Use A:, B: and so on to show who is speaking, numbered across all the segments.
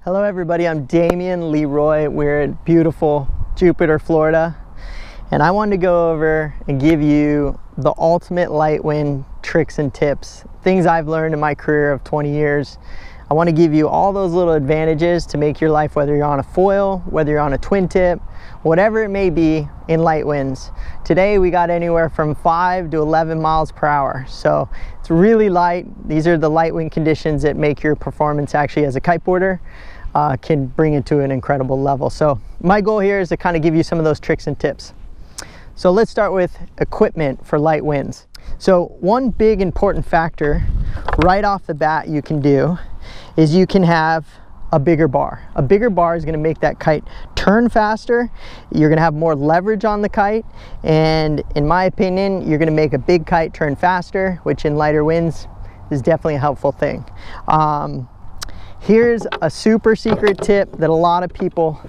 A: Hello everybody, I'm Damien, LeRoy. We're at beautiful Jupiter, Florida. And I wanted to go over and give you the ultimate light wind tricks and tips. Things I've learned in my career of 20 years. I want to give you all those little advantages to make your life, whether you're on a foil, whether you're on a twin tip, whatever it may be in light winds. Today we got anywhere from 5 to 11 miles per hour. So it's really light. These are the light wind conditions that make your performance actually as a kiteboarder can bring it to an incredible level. So my goal here is to kind of give you some of those tricks and tips. So let's start with equipment for light winds. So one big important factor right off the bat you can do is you can have a bigger bar. A bigger bar is going to make that kite turn faster. You're going to have more leverage on the kite, and in my opinion you're going to make a big kite turn faster, which in lighter winds is definitely a helpful thing. Here's a super secret tip that a lot of people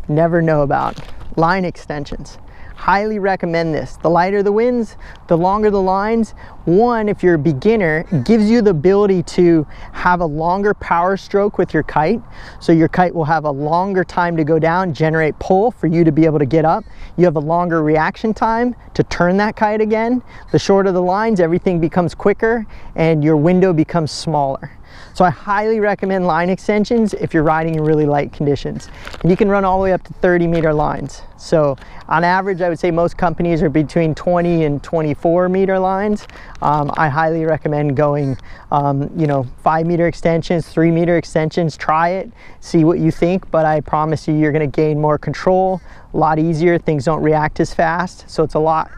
A: never know about: line extensions. Highly recommend this. The lighter the winds, the longer the lines. One, if you're a beginner, it gives you the ability to have a longer power stroke with your kite. So your kite will have a longer time to go down, generate pull for you to be able to get up. You have a longer reaction time to turn that kite again. The shorter the lines, everything becomes quicker and your window becomes smaller. So I highly recommend line extensions if you're riding in really light conditions. And you can run all the way up to 30-meter lines. So on average, I would say most companies are between 20 and 24-meter lines. I highly recommend going, 5-meter extensions, 3-meter extensions. Try it, see what you think, but I promise you, you're gonna gain more control, a lot easier. Things don't react as fast. So it's a lot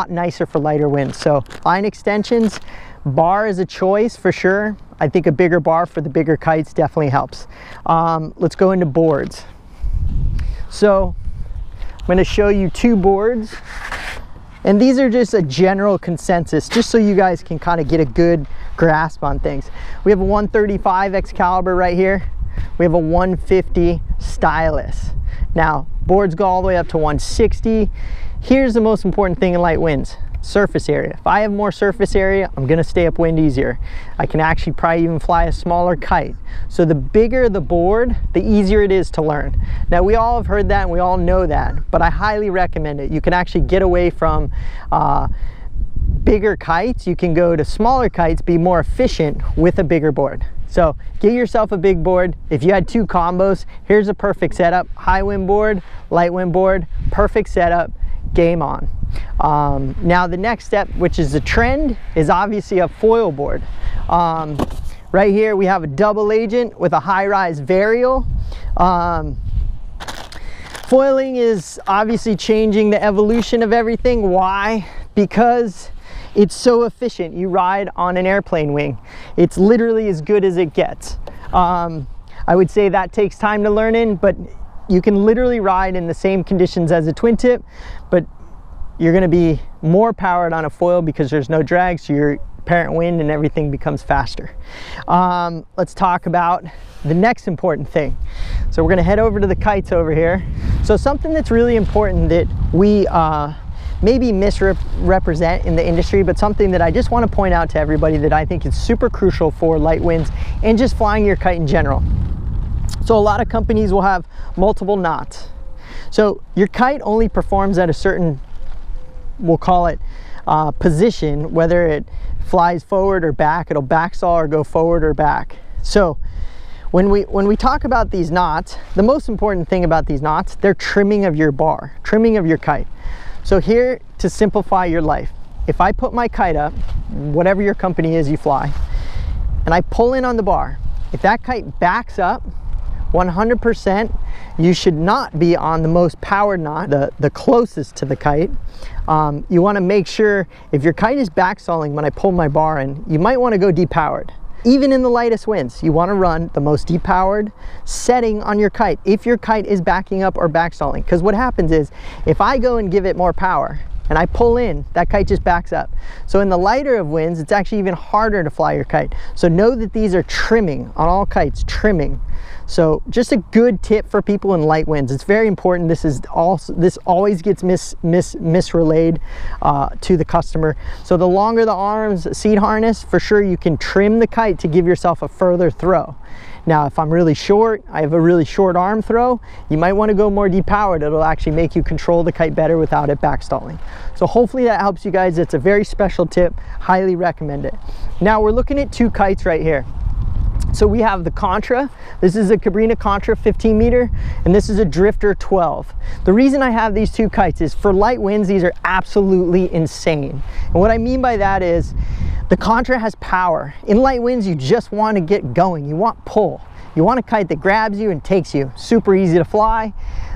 A: nicer for lighter winds. So line extensions, bar is a choice for sure. I think a bigger bar for the bigger kites definitely helps. Let's go into boards. So I'm going to show you two boards, and these are just a general consensus, just so you guys can kind of get a good grasp on things. We have a 135 Excalibur right here. We have a 150 Stylus. Now, boards go all the way up to 160. Here's the most important thing in light winds: surface area. If I have more surface area, I'm gonna stay upwind easier. I can actually probably even fly a smaller kite. So the bigger the board, the easier it is to learn. Now, we all have heard that and we all know that, but I highly recommend it. You can actually get away from bigger kites. You can go to smaller kites, be more efficient with a bigger board. So get yourself a big board. If you had two combos, here's a perfect setup: high wind board, light wind board, perfect setup, game on. Now the next step, which is the trend, is obviously a foil board. Right here we have a double agent with a high-rise varial. Foiling is obviously changing the evolution of everything. Why? Because it's so efficient. You ride on an airplane wing. It's literally as good as it gets. I would say that takes time to learn in, but you can literally ride in the same conditions as a twin tip, but you're going to be more powered on a foil because there's no drag, so your parent wind and everything becomes faster. Let's talk about the next important thing. So we're going to head over to the kites over here. So something that's really important that we maybe misrepresent in the industry, but something that I just want to point out to everybody that I think is super crucial for light winds and just flying your kite in general. So a lot of companies will have multiple knots. So your kite only performs at a certain, we'll call it position, whether it flies forward or back. It'll backsaw or go forward or back. So when we talk about these knots, the most important thing about these knots, they're trimming of your bar, trimming of your kite. So here, to simplify your life, if I put my kite up, whatever your company is you fly, and I pull in on the bar, if that kite backs up 100%, you should not be on the most powered knot, the closest to the kite. You want to make sure, if your kite is backstalling when I pull my bar in, you might want to go depowered. Even in the lightest winds, you want to run the most depowered setting on your kite if your kite is backing up or backstalling. Because what happens is, if I go and give it more power and I pull in, that kite just backs up. So in the lighter of winds, it's actually even harder to fly your kite. So know that these are trimming on all kites, trimming. So just a good tip for people in light winds. It's very important. This always gets misrelayed to the customer. So the longer the arms, seat harness, for sure you can trim the kite to give yourself a further throw. Now, if I'm really short, I have a really short arm throw, you might want to go more depowered. It'll actually make you control the kite better without it backstalling. So hopefully that helps you guys. It's a very special tip. Highly recommend it. Now we're looking at two kites right here. So we have the Contra. This is a Cabrini Contra 15 meter, and this is a Drifter 12. The reason I have these two kites is for light winds, these are absolutely insane. And what I mean by that is the Contra has power. In light winds, you just want to get going. You want pull. You want a kite that grabs you and takes you. Super easy to fly.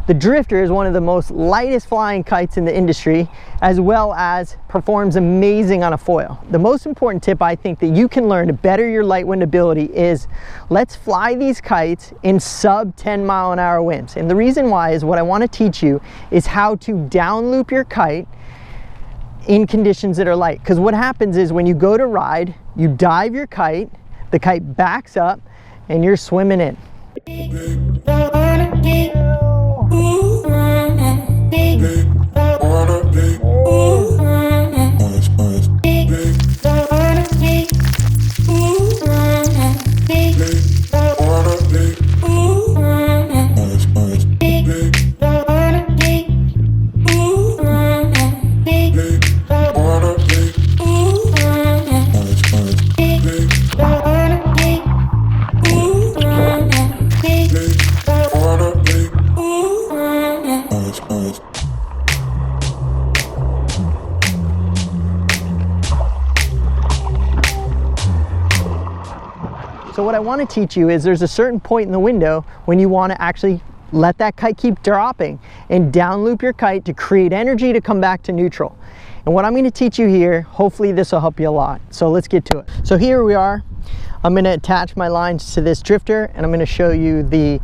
A: The Drifter is one of the most lightest flying kites in the industry, as well as performs amazing on a foil. The most important tip I think that you can learn to better your light wind ability is let's fly these kites in sub 10-mile-an-hour winds. And the reason why is what I want to teach you is how to down loop your kite in conditions that are light. Because what happens is when you go to ride, you dive your kite, the kite backs up, and you're swimming in. So what I want to teach you is there's a certain point in the window when you want to actually let that kite keep dropping and down loop your kite to create energy to come back to neutral. And what I'm going to teach you here, hopefully this will help you a lot. So let's get to it. So here we are. I'm going to attach my lines to this Drifter, and I'm going to show you the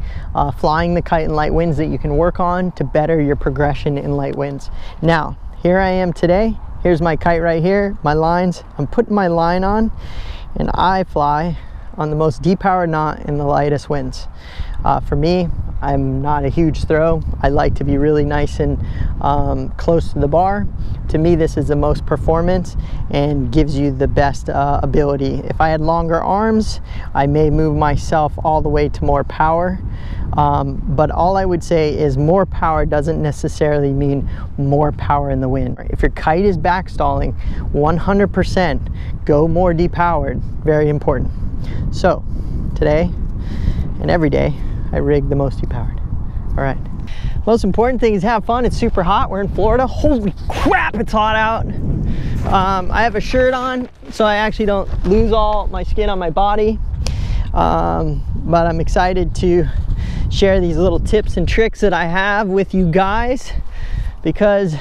A: flying the kite in light winds that you can work on to better your progression in light winds. Now, here I am today. Here's my kite right here, my lines. I'm putting my line on, and I fly on the most depowered knot in the lightest winds. For me, I'm not a huge throw. I like to be really nice and close to the bar. To me, this is the most performance and gives you the best ability. If I had longer arms, I may move myself all the way to more power. But all I would say is more power doesn't necessarily mean more power in the wind. If your kite is backstalling, 100% go more depowered. Very important. So today and every day, I rig the most depowered. All right. Most important thing is have fun. It's super hot. We're in Florida. Holy crap, it's hot out. I have a shirt on, so I actually don't lose all my skin on my body. But I'm excited to share these little tips and tricks that I have with you guys because,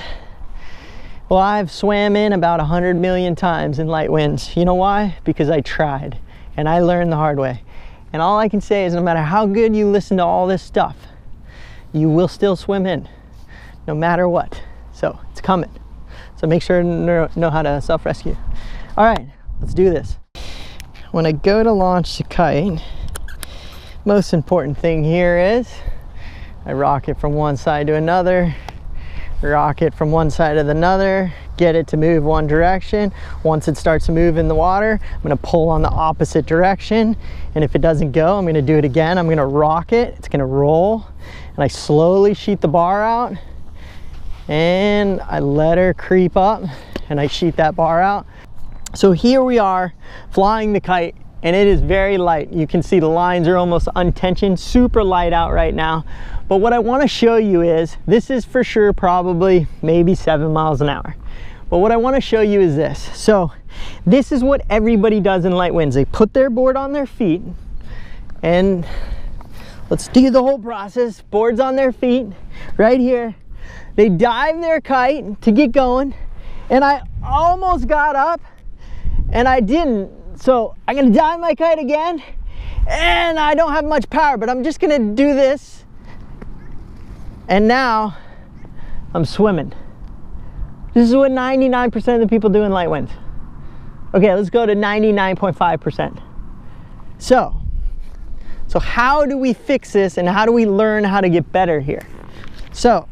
A: well, I've swam in about 100 million times in light winds. You know why? Because I tried and I learned the hard way. And all I can say is no matter how good you listen to all this stuff, you will still swim in, no matter what. So it's coming. So make sure to know how to self-rescue. All right, let's do this. When I go to launch the kite, most important thing here is I rock it from one side to another, rock it from one side to another, get it to move one direction. Once it starts to move in the water, I'm going to pull on the opposite direction, and if it doesn't go, I'm going to do it again. I'm going to rock it, it's going to roll, and I slowly sheet the bar out, and I let her creep up, and I sheet that bar out. So here we are flying the kite, and it is very light. You can see the lines are almost untensioned, super light out right now. But what I want to show you is, this is for sure probably maybe 7 miles an hour. But what I want to show you is this. So this is what everybody does in light winds. They put their board on their feet, and let's do the whole process. Boards on their feet, right here. They dive their kite to get going, and I almost got up, and I didn't. So I'm gonna dive my kite again, and I don't have much power, but I'm just gonna do this. And now I'm swimming. This is what 99% of the people do in light winds. Okay, let's go to 99.5%. So how do we fix this, and how do we learn how to get better here? So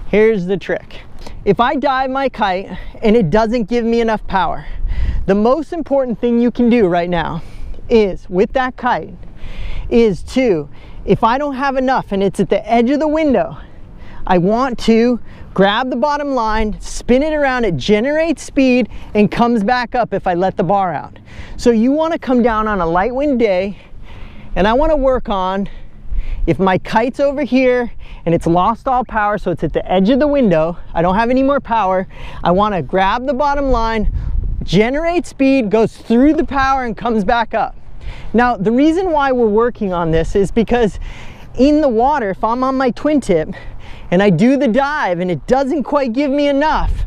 A: here's the trick. If I dive my kite and it doesn't give me enough power, the most important thing you can do right now is, with that kite, is to, if I don't have enough and it's at the edge of the window, I want to grab the bottom line, spin it around, it generates speed and comes back up if I let the bar out. So you want to come down on a light wind day, and I want to work on, if my kite's over here and it's lost all power, so it's at the edge of the window, I don't have any more power, I want to grab the bottom line, generate speed, goes through the power and comes back up. Now, the reason why we're working on this is because in the water, if I'm on my twin tip and I do the dive and it doesn't quite give me enough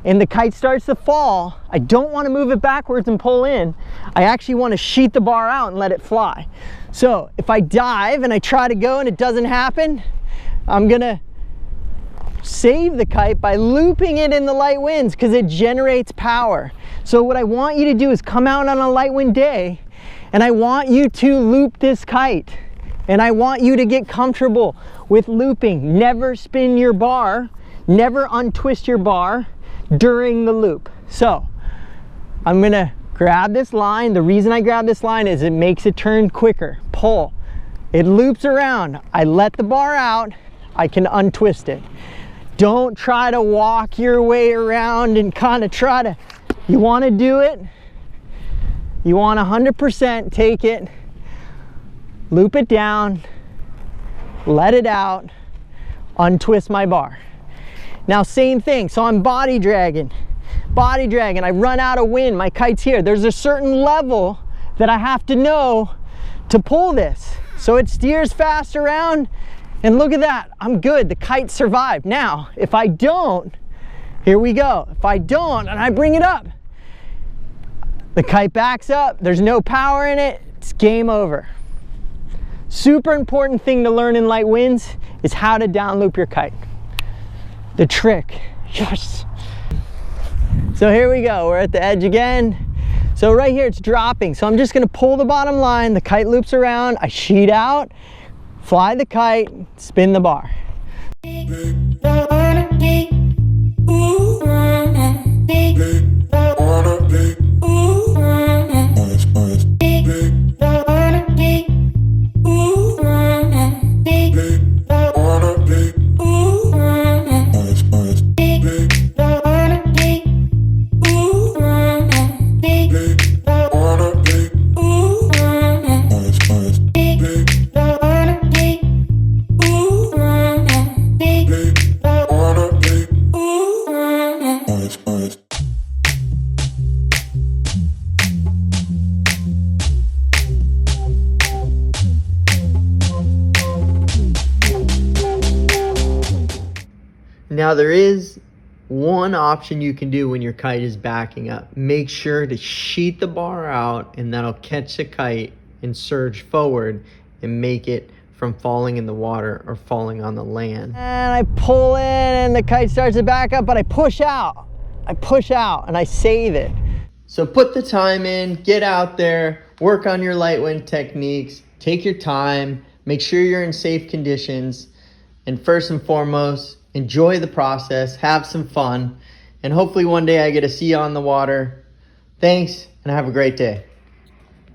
A: and the kite starts to fall, I don't want to move it backwards and pull in. I actually want to sheet the bar out and let it fly. So if I dive and I try to go and it doesn't happen, I'm gonna save the kite by looping it in the light winds because it generates power. So what I want you to do is come out on a light wind day and I want you to loop this kite. And I want you to get comfortable with looping. Never spin your bar, never untwist your bar during the loop. So I'm gonna grab this line. The reason I grab this line is it makes it turn quicker. Pull, it loops around. I let the bar out, I can untwist it. Don't try to walk your way around and kind of try to, you want to do it, you want 100%, take it, loop it down, let it out, untwist my bar. Now same thing, so I'm body dragging, I run out of wind, my kite's here. There's a certain level that I have to know to pull this. So it steers fast around, and look at that, I'm good, the kite survived. Now, if I don't, here we go, if I don't and I bring it up, the kite backs up, there's no power in it, it's game over. Super important thing to learn in light winds is how to down loop your kite. The trick, yes. So here we go, we're at the edge again. So right here it's dropping, so I'm just gonna pull the bottom line, the kite loops around, I sheet out, fly the kite, spin the bar. Now there is one option you can do when your kite is backing up. Make sure to sheet the bar out, and that'll catch the kite and surge forward and make it from falling in the water or falling on the land. And I pull in and the kite starts to back up, but I push out and I save it. So put the time in, get out there, work on your light wind techniques, take your time, make sure you're in safe conditions, and first and foremost, enjoy the process, have some fun, and hopefully one day I get to see you on the water. Thanks, and have a great day.